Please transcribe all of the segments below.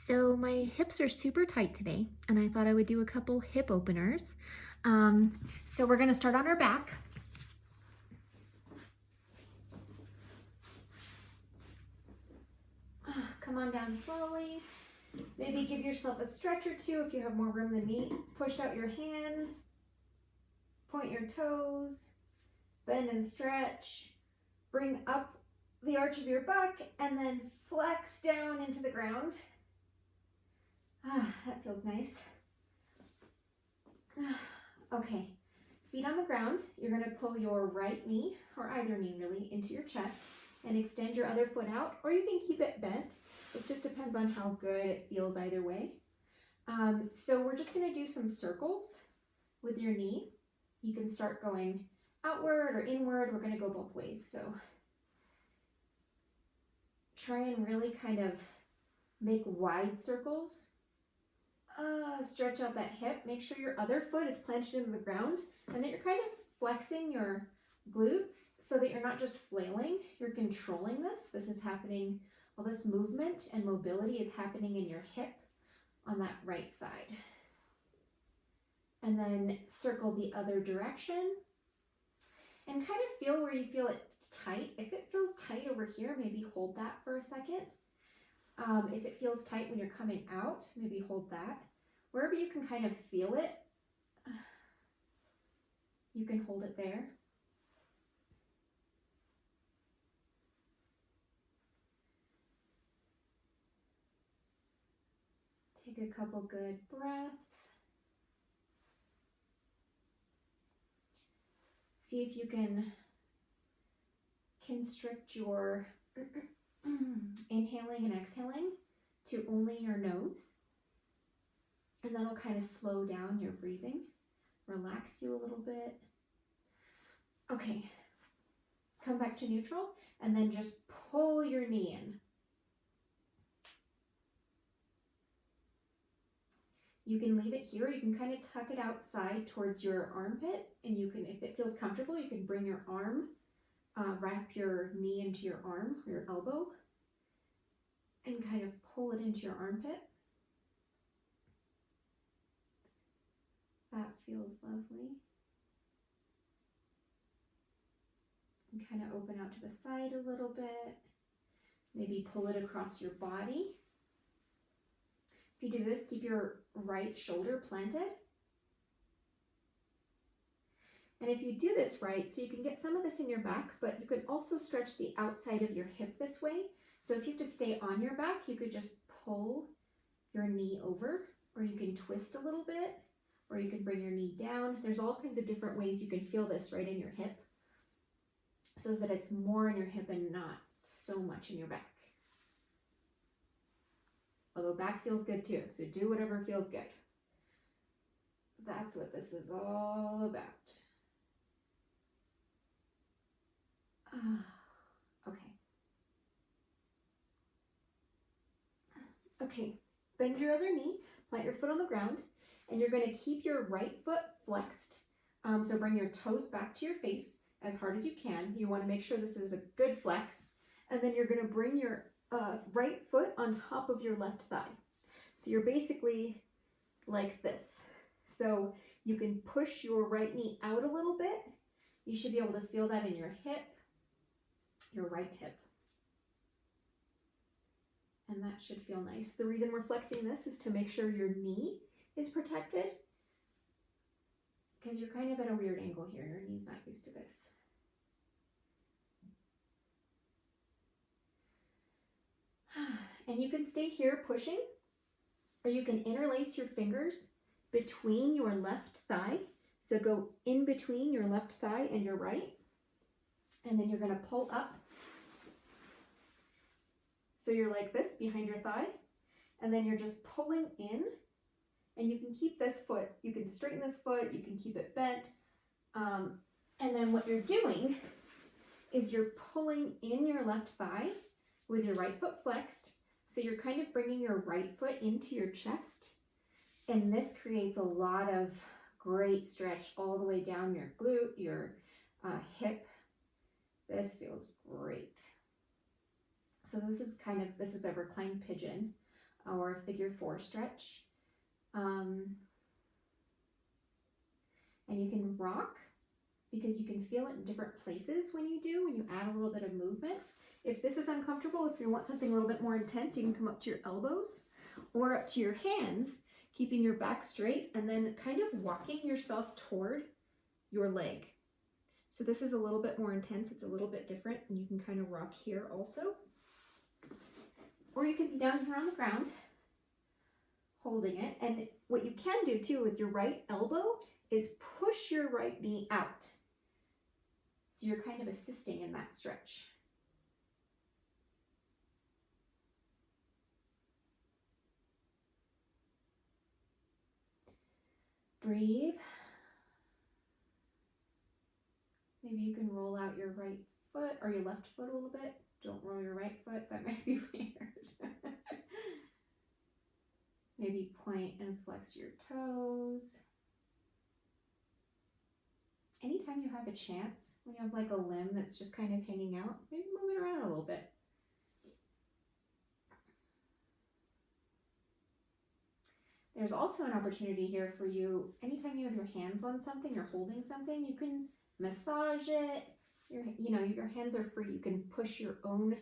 So my hips are super tight today, and I thought I would do a couple hip openers. So we're gonna start on our back. Come on down slowly. Maybe give yourself a stretch or two if you have more room than me. Push out your hands, point your toes, bend and stretch. Bring up the arch of your back and then flex down into the ground. That feels nice. Okay, feet on the ground. You're gonna pull your right knee, or either knee really, into your chest and extend your other foot out, or you can keep it bent. This just depends on how good it feels either way. So we're just gonna do some circles with your knee. You can start going outward or inward. We're gonna go both ways. So try and really kind of make wide circles. Stretch out that hip. Make sure your other foot is planted into the ground and that you're kind of flexing your glutes so that you're not just flailing, you're controlling this. This is happening, all this movement and mobility is happening in your hip on that right side. And then circle the other direction and kind of feel where you feel it's tight. If it feels tight over here, maybe hold that for a second. If it feels tight when you're coming out, maybe hold that. Wherever you can kind of feel it, you can hold it there. Take a couple good breaths. See if you can constrict your inhaling and exhaling to only your nose. And that'll kind of slow down your breathing, relax you a little bit. Okay, come back to neutral and then just pull your knee in. You can leave it here. You can kind of tuck it outside towards your armpit, and you can, if it feels comfortable, you can bring your arm, wrap your knee into your arm, or your elbow, and kind of pull it into your armpit. That feels lovely. And kind of open out to the side a little bit. Maybe pull it across your body. If you do this, keep your right shoulder planted. And if you do this right, so you can get some of this in your back, but you could also stretch the outside of your hip this way. So if you have to stay on your back, you could just pull your knee over, or you can twist a little bit, or you can bring your knee down. There's all kinds of different ways you can feel this right in your hip so that it's more in your hip and not so much in your back. Although back feels good too, so do whatever feels good. That's what this is all about. Okay. Okay, bend your other knee, plant your foot on the ground, and you're gonna keep your right foot flexed. So bring your toes back to your face as hard as you can. You wanna make sure this is a good flex. And then you're gonna bring your right foot on top of your left thigh. So you're basically like this. So you can push your right knee out a little bit. You should be able to feel that in your hip, your right hip. And that should feel nice. The reason we're flexing this is to make sure your knee is protected, because you're kind of at a weird angle here. Your knee's not used to this. And you can stay here pushing, or you can interlace your fingers between your left thigh. So go in between your left thigh and your right. And then you're gonna pull up. So you're like this behind your thigh. And then you're just pulling in. And you can keep this foot, you can straighten this foot, you can keep it bent. And then what you're doing is you're pulling in your left thigh with your right foot flexed. So you're kind of bringing your right foot into your chest. And this creates a lot of great stretch all the way down your glute, your hip. This feels great. So this is a reclined pigeon. or figure 4 stretch. And you can rock because you can feel it in different places when you add a little bit of movement. If this is uncomfortable, if you want something a little bit more intense, you can come up to your elbows or up to your hands, keeping your back straight and then kind of walking yourself toward your leg. So this is a little bit more intense, it's a little bit different, and you can kind of rock here also. Or you can be down here on the ground, holding it. And what you can do too with your right elbow is push your right knee out. So you're kind of assisting in that stretch. Breathe. Maybe you can roll out your right foot or your left foot a little bit. Don't roll your right foot, that might be weird. Maybe point and flex your toes. Anytime you have a chance, when you have like a limb that's just kind of hanging out, maybe move it around a little bit. There's also an opportunity here for you, anytime you have your hands on something, you're holding something, you can massage it. Your hands are free. You can push your own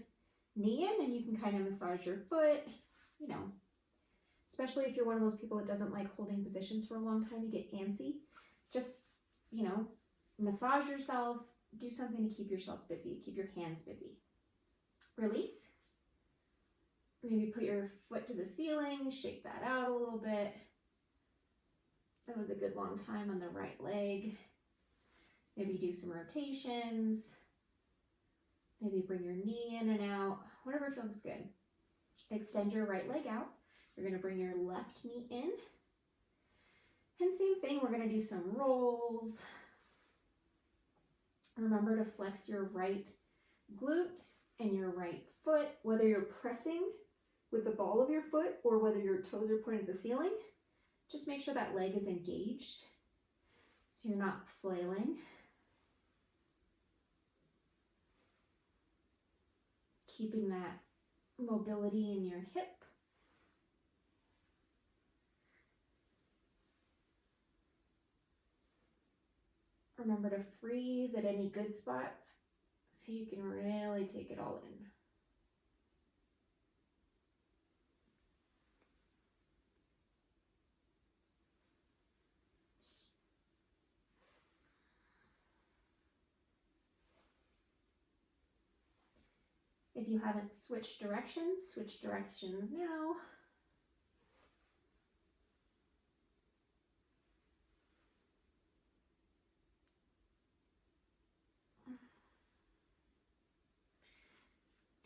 knee in and you can kind of massage your foot, especially if you're one of those people that doesn't like holding positions for a long time, you get antsy. Just, massage yourself, do something to keep yourself busy, keep your hands busy. Release. Maybe put your foot to the ceiling, shake that out a little bit. That was a good long time on the right leg. Maybe do some rotations. Maybe bring your knee in and out, whatever feels good. Extend your right leg out. You're going to bring your left knee in. And same thing, we're going to do some rolls. Remember to flex your right glute and your right foot, whether you're pressing with the ball of your foot or whether your toes are pointed at the ceiling. Just make sure that leg is engaged so you're not flailing. Keeping that mobility in your hip. Remember to freeze at any good spots so you can really take it all in. If you haven't switch directions now.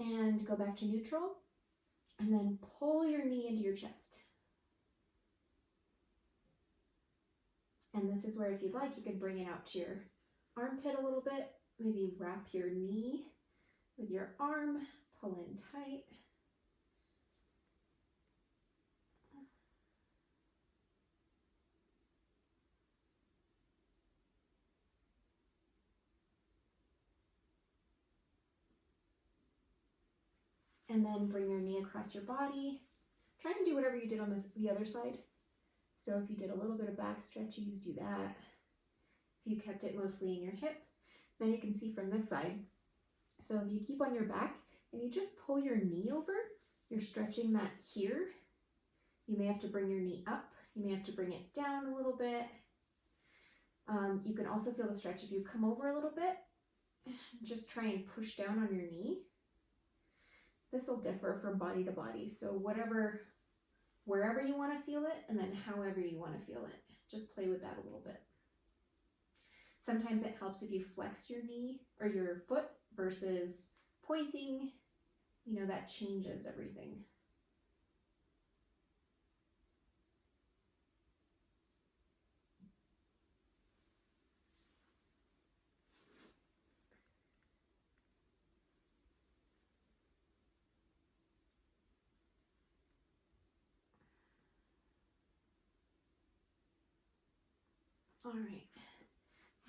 And go back to neutral, and then pull your knee into your chest. And this is where, if you'd like, you can bring it out to your armpit a little bit. Maybe wrap your knee with your arm, pull in tight. And then bring your knee across your body. Try and do whatever you did on the other side. So if you did a little bit of back stretches, do that. If you kept it mostly in your hip, now you can see from this side. So if you keep on your back and you just pull your knee over, you're stretching that here. You may have to bring your knee up. You may have to bring it down a little bit. You can also feel the stretch if you come over a little bit. Just try and push down on your knee. This will differ from body to body. So wherever you want to feel it, and then however you want to feel it. Just play with that a little bit. Sometimes it helps if you flex your knee or your foot versus pointing. That changes everything. All right,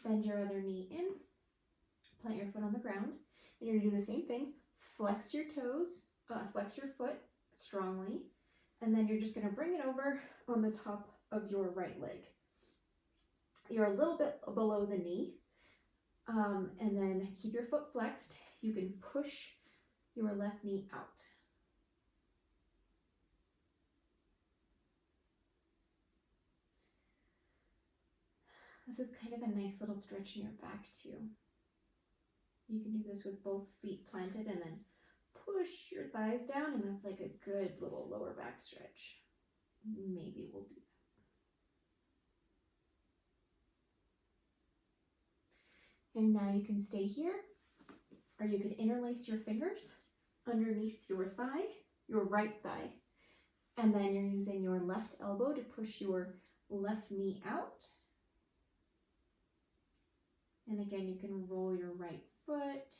bend your other knee in, plant your foot on the ground, and you're gonna do the same thing. Flex your toes, flex your foot strongly, And then you're just going to bring it over on the top of your right leg. You're a little bit below the knee. And then keep your foot flexed. You can push your left knee out. This is kind of a nice little stretch in your back too. You can do this with both feet planted and then push your thighs down, and that's like a good little lower back stretch. Maybe we'll do that. And now you can stay here, or you can interlace your fingers underneath your thigh, your right thigh, and then you're using your left elbow to push your left knee out. And again, you can roll your right foot,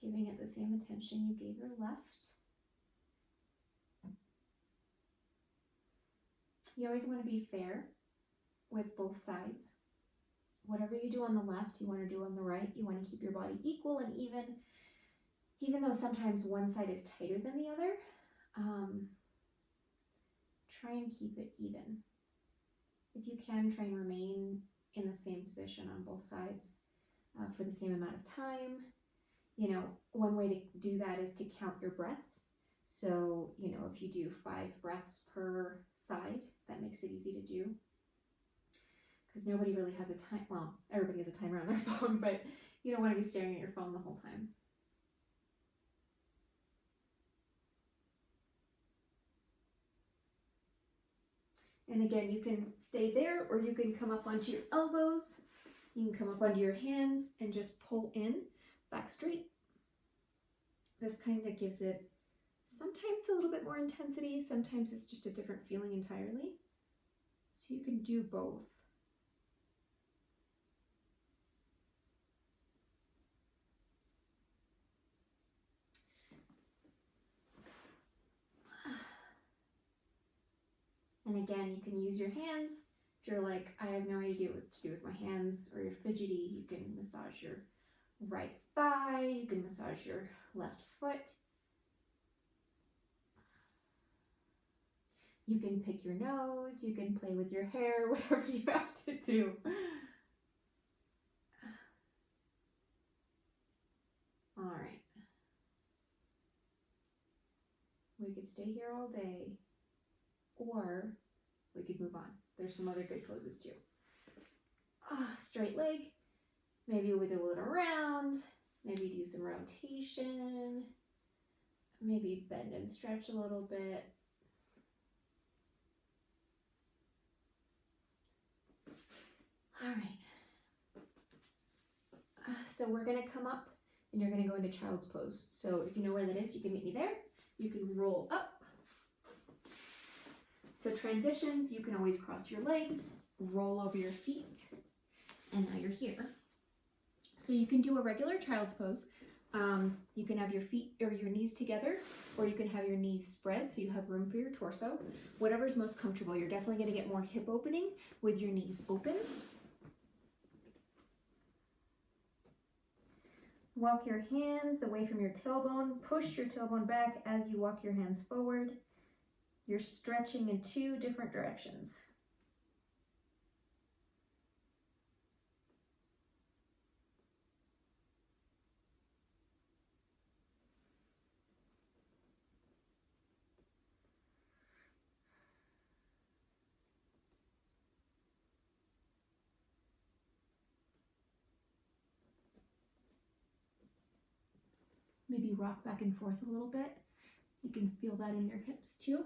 giving it the same attention you gave your left. You always want to be fair with both sides. Whatever you do on the left, you want to do on the right. You want to keep your body equal and even though sometimes one side is tighter than the other. Try and keep it even. If you can, try and remain in the same position on both sides for the same amount of time. You know, one way to do that is to count your breaths. So, you know, if you do 5 breaths per side, that makes it easy to do. Because nobody really has a time, well, everybody has a timer on their phone, but you don't want to be staring at your phone the whole time. And again, you can stay there, or you can come up onto your elbows. You can come up onto your hands and just pull in, back straight. This kind of gives it sometimes a little bit more intensity. Sometimes it's just a different feeling entirely. So you can do both. And again, you can use your hands. If you're like, I have no idea what to do with my hands, or you're fidgety, you can massage your right thigh, you can massage your left foot. You can pick your nose, you can play with your hair, whatever you have to do. All right. We could stay here all day, or we could move on. There's some other good poses too. Straight leg. Maybe wiggle it around. Maybe do some rotation. Maybe bend and stretch a little bit. All right. So we're going to come up and you're going to go into child's pose. So if you know where that is, you can meet me there. You can roll up. So transitions, you can always cross your legs, roll over your feet, and now you're here. So you can do a regular child's pose. You can have your feet or your knees together, or you can have your knees spread so you have room for your torso. Whatever's most comfortable. You're definitely going to get more hip opening with your knees open. Walk your hands away from your tailbone. Push your tailbone back as you walk your hands forward. You're stretching in 2 different directions. Maybe rock back and forth a little bit. You can feel that in your hips too.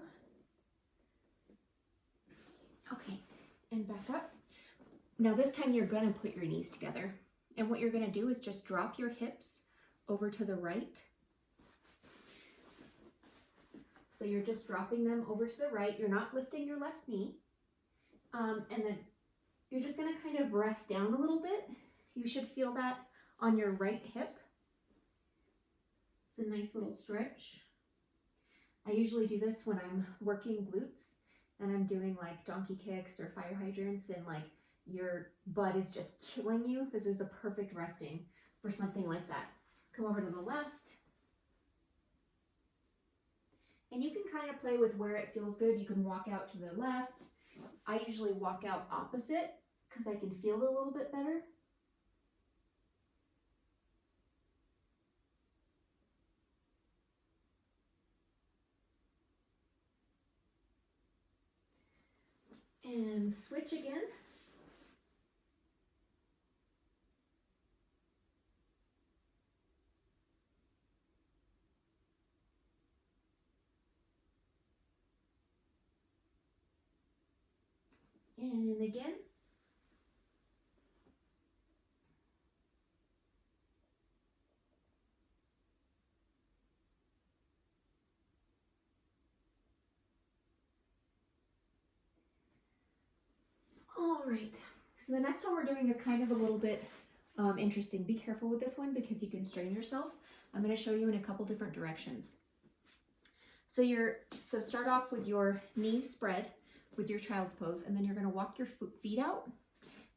Okay, and back up. Now this time you're gonna put your knees together. And what you're gonna do is just drop your hips over to the right. So you're just dropping them over to the right. You're not lifting your left knee. And then you're just gonna kind of rest down a little bit. You should feel that on your right hip. It's a nice little stretch. I usually do this when I'm working glutes and I'm doing like donkey kicks or fire hydrants and like your butt is just killing you. This is a perfect resting for something like that. Come over to the left. kind of play with where it feels good. You can walk out to the left. I usually walk out opposite because I can feel it a little bit better. And switch again. And again. All right, so the next one we're doing is kind of a little bit interesting. Be careful with this one because you can strain yourself. I'm going to show you in a couple different directions. So start off with your knees spread with your child's pose, and then you're going to walk your feet out.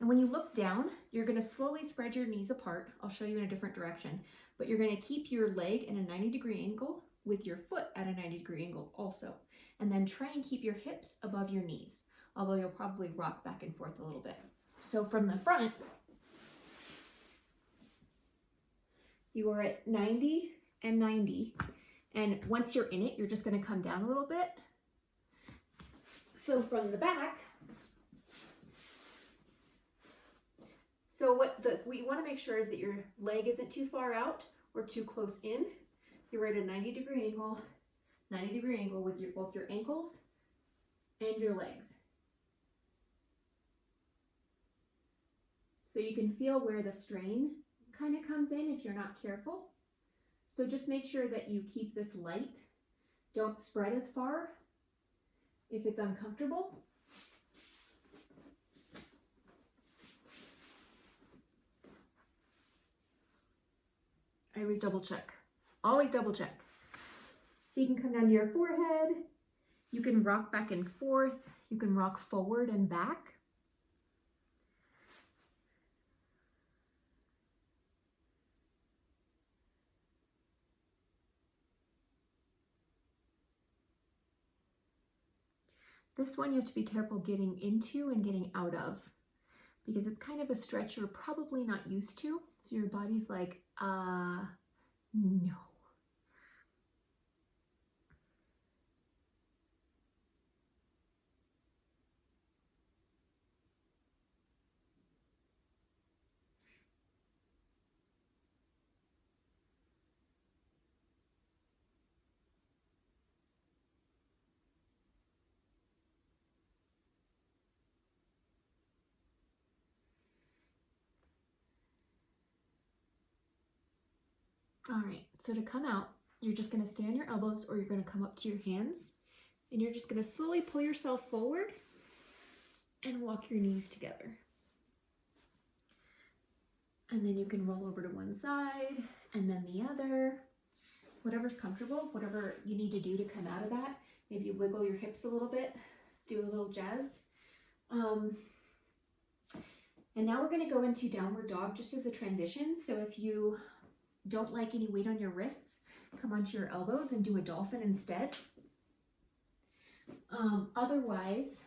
And when you look down, you're going to slowly spread your knees apart. I'll show you in a different direction, but you're going to keep your leg in a 90-degree angle with your foot at a 90-degree angle also. And then try and keep your hips above your knees, although you'll probably rock back and forth a little bit. So from the front, you are at 90 and 90. And once you're in it, you're just going to come down a little bit. So from the back, so what we want to make sure is that your leg isn't too far out or too close in. You're at a 90-degree angle with both your ankles and your legs. So you can feel where the strain kind of comes in if you're not careful. So just make sure that you keep this light. Don't spread as far if it's uncomfortable. I always double check. Always double check. So you can come down to your forehead. You can rock back and forth. You can rock forward and back. This one you have to be careful getting into and getting out of because it's kind of a stretch you're probably not used to. So your body's like, no. All right, so to come out, you're just going to stay on your elbows or you're going to come up to your hands and you're just going to slowly pull yourself forward and walk your knees together. And then you can roll over to one side and then the other, whatever's comfortable, whatever you need to do to come out of that. Maybe wiggle your hips a little bit, do a little jazz. And now we're going to go into downward dog just as a transition. So if you don't like any weight on your wrists, come onto your elbows and do a dolphin instead. Otherwise,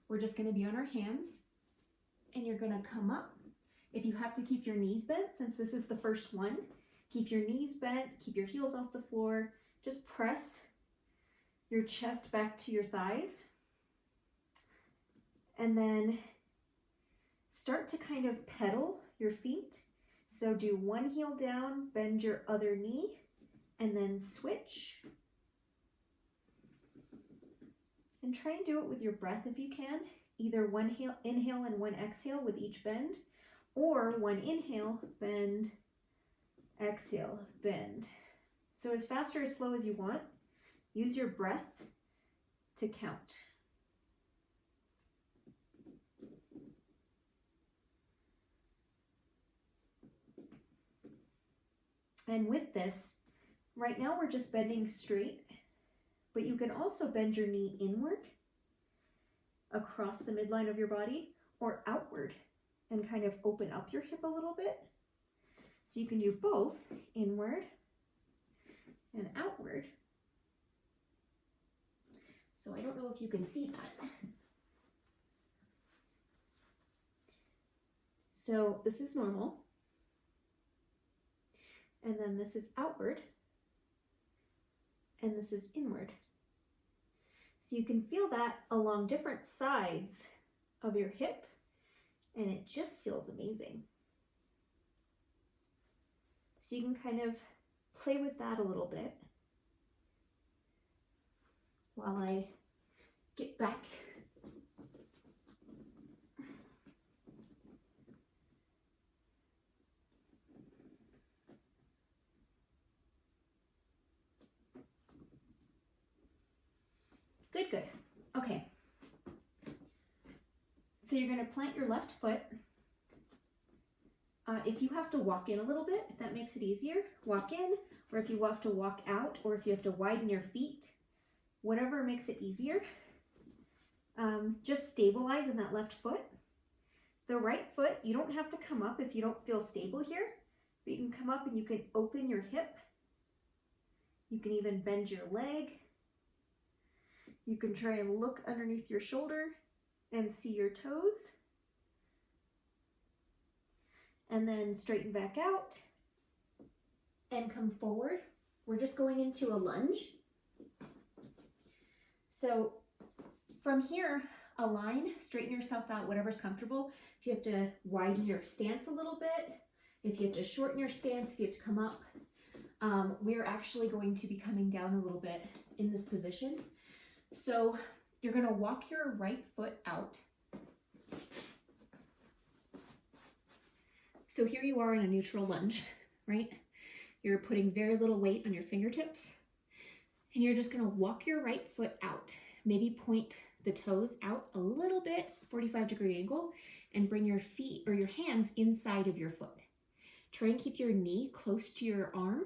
we're just going to be on our hands and you're going to come up. If you have to keep your knees bent, since this is the first one, keep your knees bent, keep your heels off the floor, just press your chest back to your thighs. And then start to kind of pedal your feet. So do one heel down, bend your other knee, and then switch. And try and do it with your breath if you can. Either one inhale and one exhale with each bend, or one inhale, bend, exhale, bend. So as fast or as slow as you want, use your breath to count. And with this, right now we're just bending straight, but you can also bend your knee inward across the midline of your body or outward and kind of open up your hip a little bit. So you can do both inward and outward. know if you can see that. So this is normal. And then this is outward. And this is inward. So you can feel that along different sides of your hip, and it just feels amazing. So you can kind of play with that a little bit while I get back. Good, good. Okay. So you're going to plant your left foot. If you have to walk in a little bit, if that makes it easier, walk in, or if you have to walk out, or if you have to widen your feet, whatever makes it easier. Just stabilize in that left foot. The right foot, you don't have to come up if you don't feel stable here, but you can come up and you can open your hip. You can even bend your leg. You can try and look underneath your shoulder and see your toes. And then straighten back out and come forward. We're just going into a lunge. So from here, align, straighten yourself out, whatever's comfortable. If you have to widen your stance a little bit, if you have to shorten your stance, if you have to come up, we're actually going to be coming down a little bit in this position. So you're going to walk your right foot out. So here you are in a neutral lunge, right? You're putting very little weight on your fingertips, and you're just going to walk your right foot out. Maybe point the toes out a little bit, 45-degree angle, and bring your feet or your hands inside of your foot. Try and keep your knee close to your arm.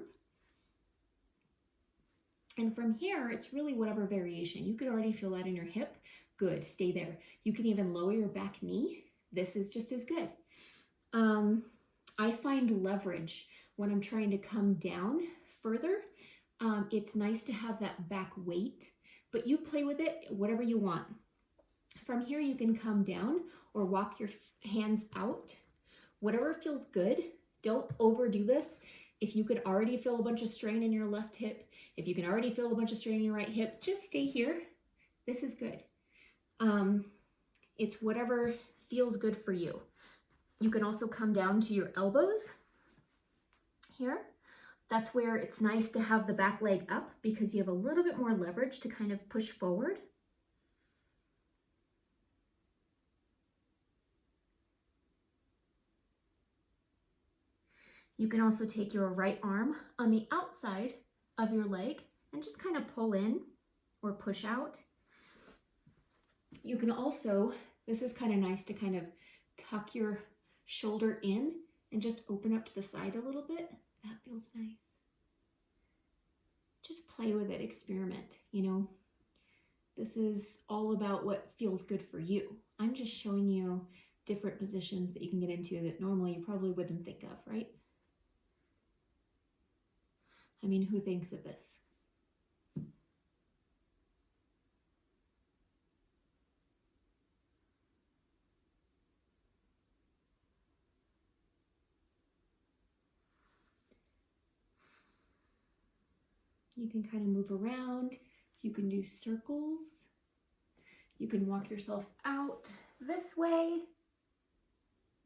And from here, it's really whatever variation. You could already feel that in your hip. Good, stay there. You can even lower your back knee. This is just as good. I find leverage when I'm trying to come down further. It's nice to have that back weight, but you play with it whatever you want. From here, you can come down or walk your hands out. Whatever feels good. Don't overdo this. If you could already feel a bunch of strain in your left hip, if you can already feel a bunch of strain in your right hip, just stay here. This is good. It's whatever feels good for you. You can also come down to your elbows here. That's where it's nice to have the back leg up because you have a little bit more leverage to kind of push forward. You can also take your right arm on the outside of your leg and just kind of pull in or push out. You can also, this is kind of nice to kind of tuck your shoulder in and just open up to the side a little bit. That feels nice. Just play with it, experiment, you know. This is all about what feels good for you. I'm just showing you different positions that you can get into that normally you probably wouldn't think of, right? I mean, who thinks of this? You can kind of move around. You can do circles. You can walk yourself out this way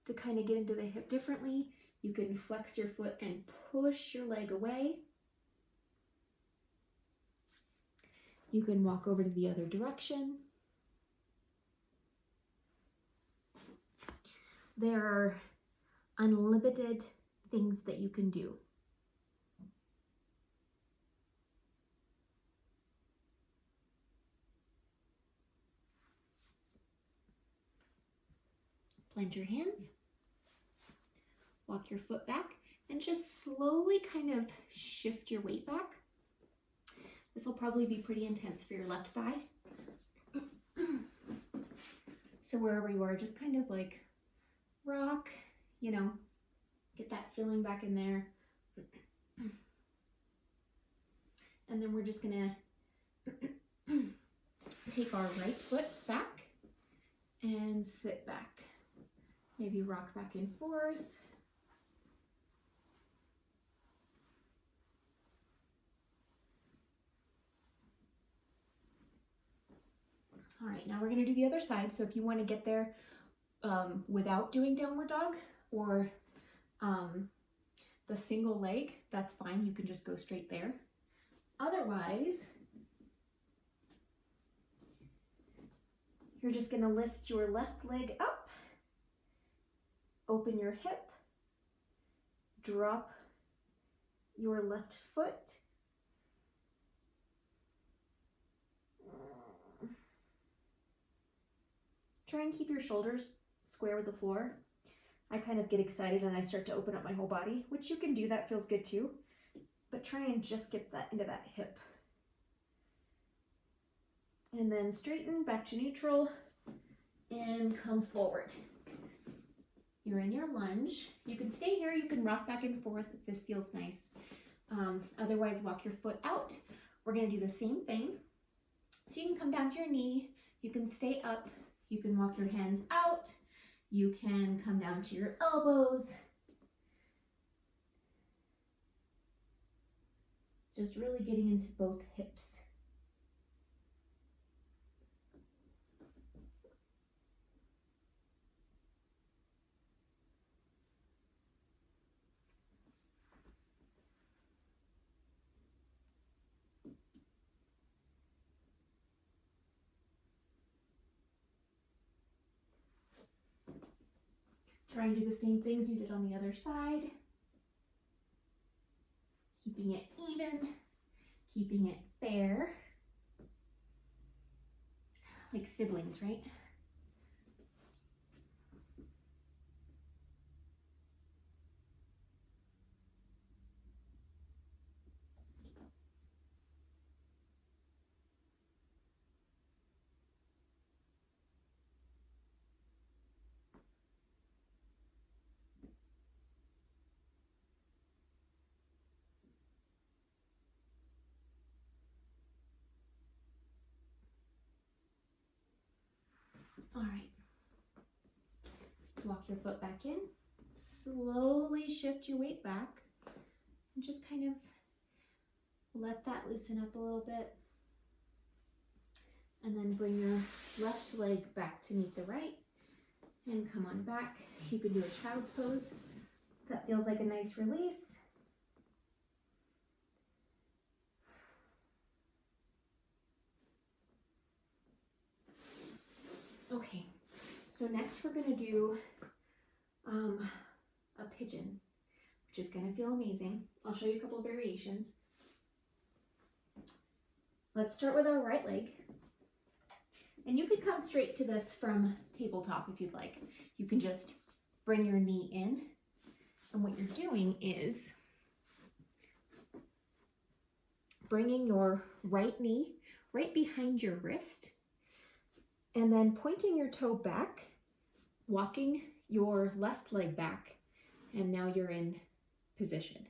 to kind of get into the hip differently. You can flex your foot and push your leg away. You can walk over to the other direction. There are unlimited things that you can do. Plant your hands, walk your foot back, and just slowly kind of shift your weight back. This will probably be pretty intense for your left thigh. So wherever you are, just kind of like rock, you know, get that feeling back in there. And then we're just gonna take our right foot back and sit back. Maybe rock back and forth. All right, now we're gonna do the other side. So if you wanna get there without doing downward dog or the single leg, that's fine. You can just go straight there. Otherwise, you're just gonna lift your left leg up, open your hip, drop your left foot, try and keep your shoulders square with the floor. I kind of get excited and I start to open up my whole body, which you can do, that feels good too, but try and just get that into that hip. And then straighten back to neutral and come forward. You're in your lunge. You can stay here, you can rock back and forth if this feels nice. Otherwise, walk your foot out. We're gonna do the same thing. So you can come down to your knee, you can stay up, you can walk your hands out, you can come down to your elbows. Just really getting into both hips. Try and do the same things you did on the other side. Keeping it even, keeping it fair. Like siblings, right? All right, walk your foot back in, slowly shift your weight back, and just kind of let that loosen up a little bit. And then bring your left leg back to meet the right, and come on back. You can do a child's pose. That feels like a nice release. Okay, so next we're gonna do a pigeon, which is gonna feel amazing. I'll show you a couple of variations. Let's start with our right leg. And you can come straight to this from tabletop if you'd like. You can just bring your knee in. And what you're doing is bringing your right knee right behind your wrist, and then pointing your toe back, walking your left leg back, and now you're in position.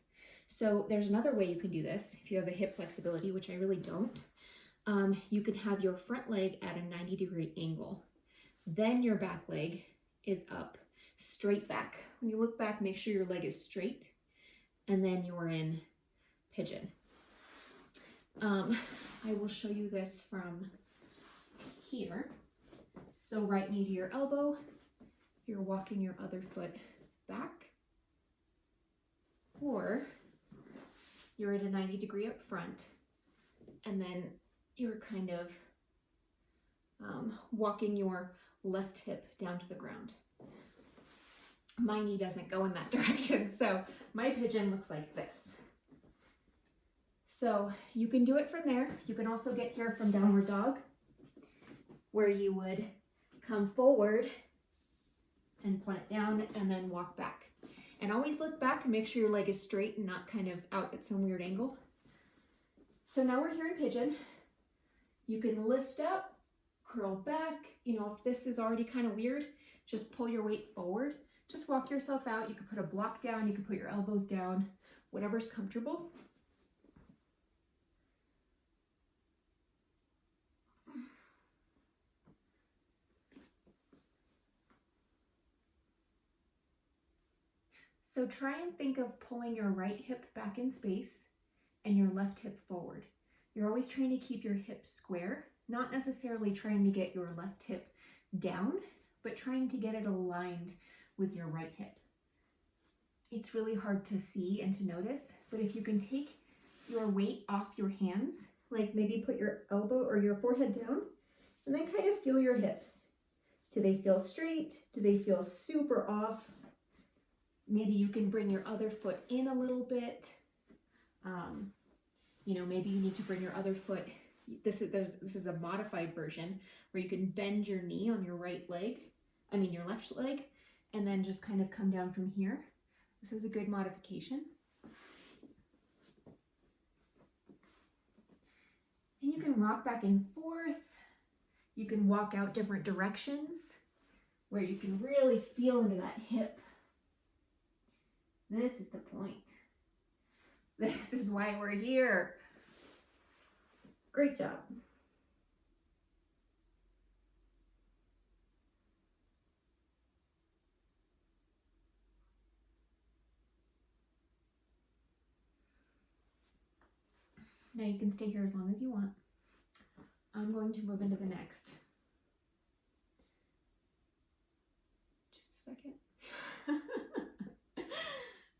So there's another way you can do this if you have the hip flexibility, which I really don't. You can have your front leg at a 90-degree angle. Then your back leg is up, straight back. When you look back, make sure your leg is straight, and then you're in pigeon. I will show you this from here. So right knee to your elbow, you're walking your other foot back, or you're at a 90-degree up front, and then you're kind of walking your left hip down to the ground. My knee doesn't go in that direction, so my pigeon looks like this. So you can do it from there. You can also get here from downward dog, where you would come forward and plant down and then walk back. And always look back and make sure your leg is straight and not kind of out at some weird angle. So now we're here in pigeon. You can lift up, curl back. You know, if this is already kind of weird, just pull your weight forward. Just walk yourself out. You can put a block down, you can put your elbows down, whatever's comfortable. So try and think of pulling your right hip back in space and your left hip forward. You're always trying to keep your hips square, not necessarily trying to get your left hip down, but trying to get it aligned with your right hip. It's really hard to see and to notice, but if you can take your weight off your hands, like maybe put your elbow or your forehead down, and then kind of feel your hips. Do they feel straight? Do they feel super off? Maybe you can bring your other foot in a little bit. You know, maybe you need to bring your other foot. This is a modified version where you can bend your knee on your your left leg, and then just kind of come down from here. This is a good modification. And you can rock back and forth. You can walk out different directions where you can really feel into that hip. This is the point. This is why we're here. Great job. Now you can stay here as long as you want. I'm going to move into the next. Just a second.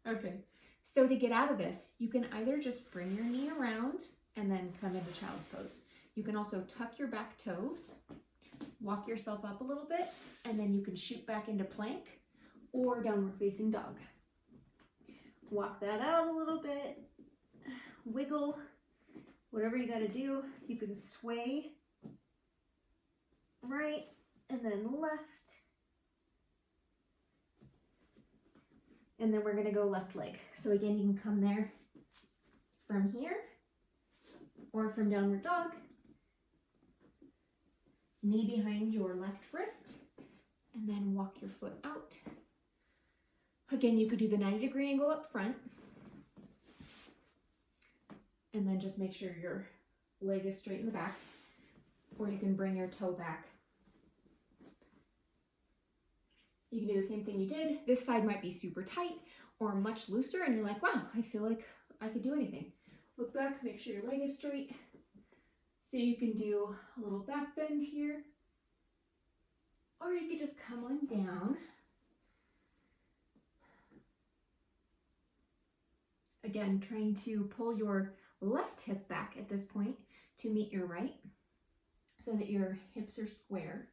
Okay, so to get out of this, you can either just bring your knee around and then come into child's pose. You can also tuck your back toes, walk yourself up a little bit, and then you can shoot back into plank or downward facing dog. Walk that out a little bit, wiggle, whatever you got to do. You can sway right and then left. And then we're going to go left leg. So again, you can come there from here or from downward dog. Knee behind your left wrist, and then walk your foot out. Again, you could do the 90-degree angle up front, and then just make sure your leg is straight in the back, or you can bring your toe back. You can do the same thing you did. This side might be super tight or much looser, and you're like, wow, I feel like I could do anything. Look back, make sure your leg is straight. So you can do a little back bend here, or you could just come on down. Again, trying to pull your left hip back at this point to meet your right so that your hips are square.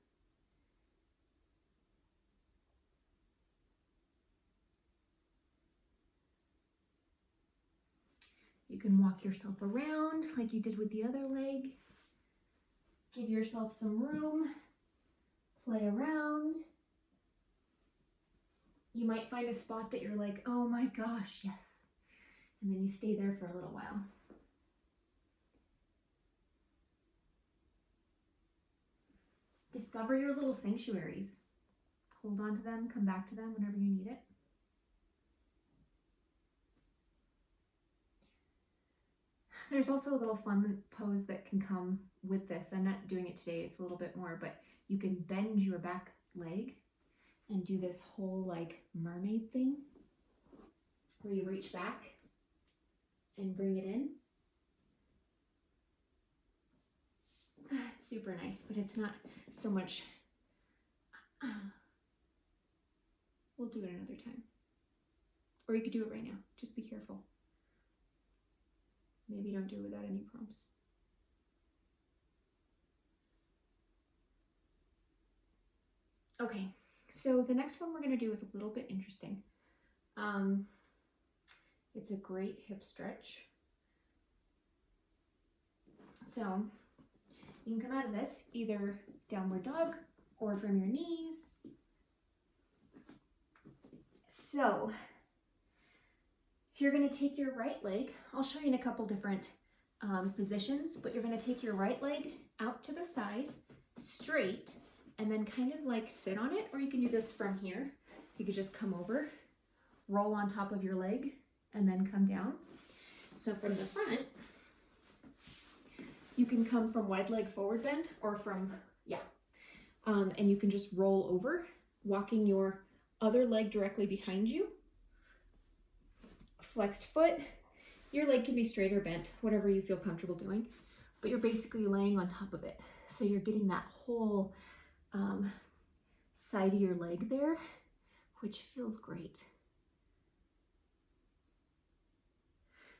You can walk yourself around like you did with the other leg. Give yourself some room, play around. You might find a spot that you're like, oh my gosh, yes. And then you stay there for a little while. Discover your little sanctuaries. Hold on to them, come back to them whenever you need it. There's also a little fun pose that can come with this. I'm not doing it today, it's a little bit more, but you can bend your back leg and do this whole like mermaid thing where you reach back and bring it in. It's super nice, but it's not so much. We'll do it another time. Or you could do it right now. Just be careful. Maybe don't do it without any prompts. Okay, so the next one we're going to do is a little bit interesting. It's a great hip stretch. So you can come out of this either downward dog or from your knees. So you're going to take your right leg. I'll show you in a couple different positions, but you're going to take your right leg out to the side, straight, and then kind of like sit on it, or you can do this from here. You could just come over, roll on top of your leg, and then come down. So from the front, you can come from wide leg forward bend, or from, and you can just roll over, walking your other leg directly behind you, flexed foot. Your leg can be straight or bent, whatever you feel comfortable doing, but you're basically laying on top of it. So you're getting that whole side of your leg there, which feels great.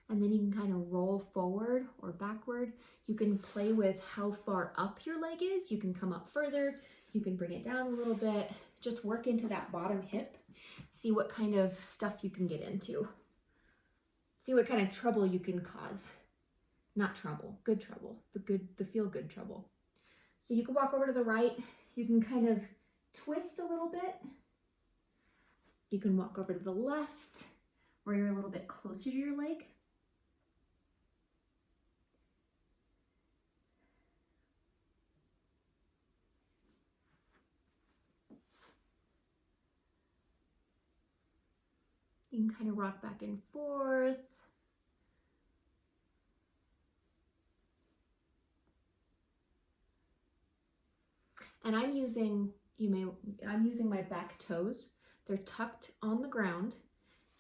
And then you can kind of roll forward or backward. You can play with how far up your leg is. You can come up further. You can bring it down a little bit. Just work into that bottom hip. See what kind of stuff you can get into. See what kind of trouble you can cause. Not trouble, good trouble. The feel good trouble. So you can walk over to the right. You can kind of twist a little bit. You can walk over to the left where you're a little bit closer to your leg. You can kind of rock back and forth. And I'm using my back toes. They're tucked on the ground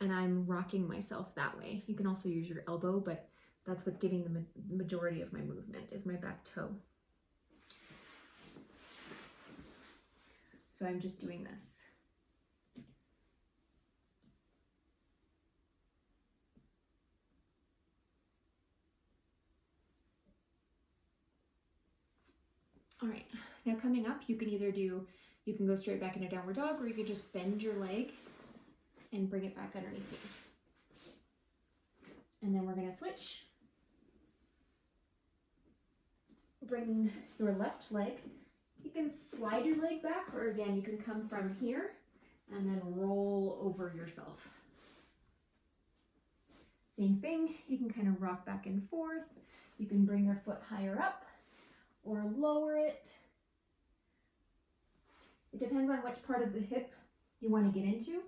and I'm rocking myself that way. You can also use your elbow, but that's what's giving the majority of my movement is my back toe. So I'm just doing this. All right, now coming up, you can go straight back into downward dog, or you can just bend your leg and bring it back underneath you. And then we're gonna switch. Bring your left leg. You can slide your leg back, or again, you can come from here and then roll over yourself. Same thing, you can kind of rock back and forth. You can bring your foot higher up or lower it. It depends on which part of the hip you want to get into.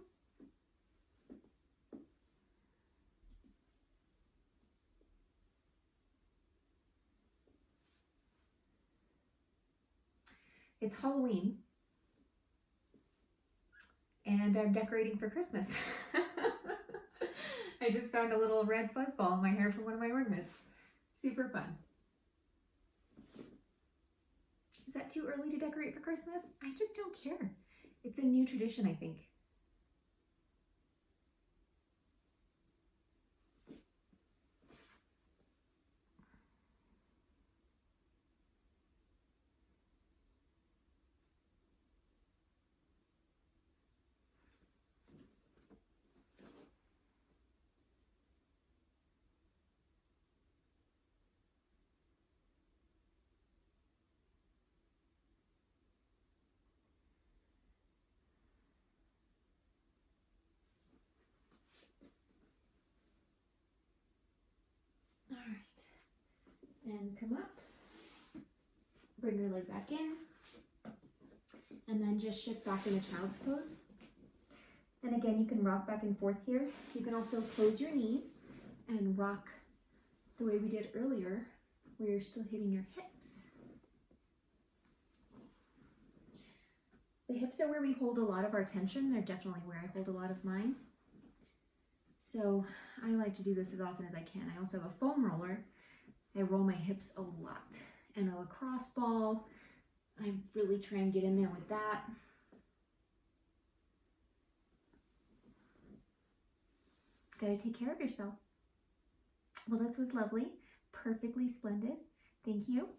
It's Halloween, and I'm decorating for Christmas. I just found a little red fuzzball in my hair from one of my ornaments. Super fun. Is that too early to decorate for Christmas? I just don't care. It's a new tradition, I think. All right, and come up, bring your leg back in, and then just shift back into child's pose. And again, you can rock back and forth here. You can also close your knees and rock the way we did earlier, where you're still hitting your hips. The hips are where we hold a lot of our tension. They're definitely where I hold a lot of mine. So I like to do this as often as I can. I also have a foam roller. I roll my hips a lot. And a lacrosse ball. I really try and get in there with that. Gotta take care of yourself. Well, this was lovely. Perfectly splendid. Thank you.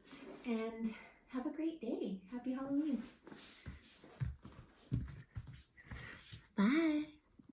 And have a great day. Happy Halloween. Bye.